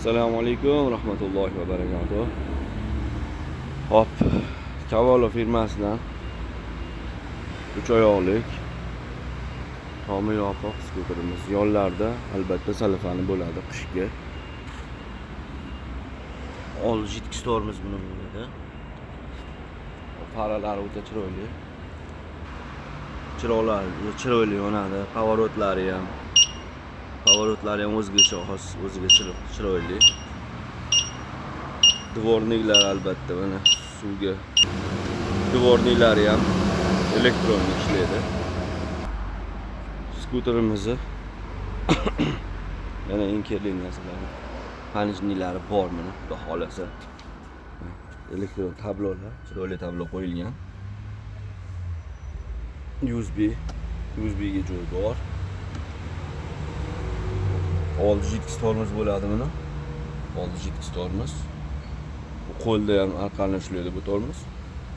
Assalomu alaykum, rahmatullohi va barakatuh. Hop, Cavallo firmasidan 3 oyoqlik tomi yopiq skuterimiz. Yonlarda albatta salafani bo'ladi qishga. Ol jitki tormiz buni bo'ladi. Faralari o'ta chiroyli. Chiroyli yonadi. Pavorotlari ham o'zgacha xos, o'ziga chiroyli. Dvorniklar albatta mana suvga. Dvorniklari ham elektron ishlaydi. Skuterimizni yana eng kerakli narsalar panjnilari bor mana, xudo xolasa. Elektron tablolar, chiroyli tablo qo'yilgan. USB ga joy bor. Oldi jitki tormoz bo'ladi buni. Oldi jitki tormoz. Qo'lda ham arqonni ushlaydi bu tormoz.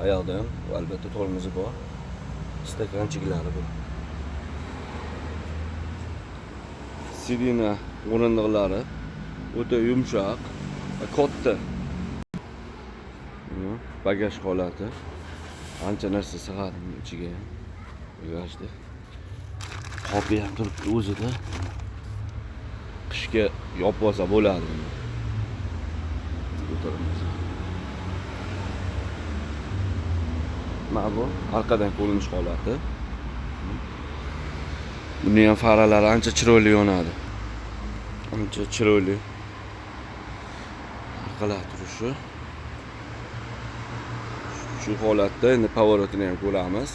Oyoqda ham albatta tormozi bor. Stakanchiklari bor. Sidina o'rindiqlari o'ta yumshoq va katta. Bagaj holati. Ancha narsa sig'adi ichiga ham. Bagajda. Qopi ham turibdi o'zida. Qishga yopib olsa bo'ladi. Mana bu orqadan ko'rinish holati. Buni ham faralari ancha chiroyli yonadi. Ancha chiroyli. Orqalar turishi. Shu holatda endi pavorotini ham ko'ramiz.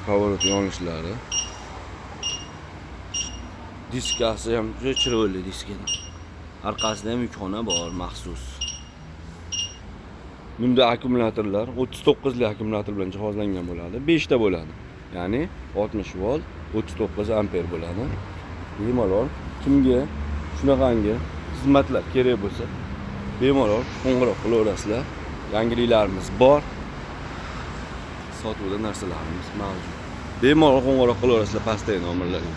Pavorot yonishlari. Diskasi ham juda chiroyli diskada. Orqasida ham yukxona bor maxsus. Bunda akkumulyatorlar 39 li akkumulyator bilan jihozlangan bo'ladi. 5 ta bo'ladi. Ya'ni 60 volt, 39 amper bo'ladi. Bemalol kimga shunaqangi xizmatlar kerak bo'lsa, bemalol qo'ng'iroq qilaverasizlar. Yangiliklarimiz bor. Sotuvda narsalarimiz mavjud. Bemalol qo'ng'iroq qilaverasizlar pastdagi nomerlarga.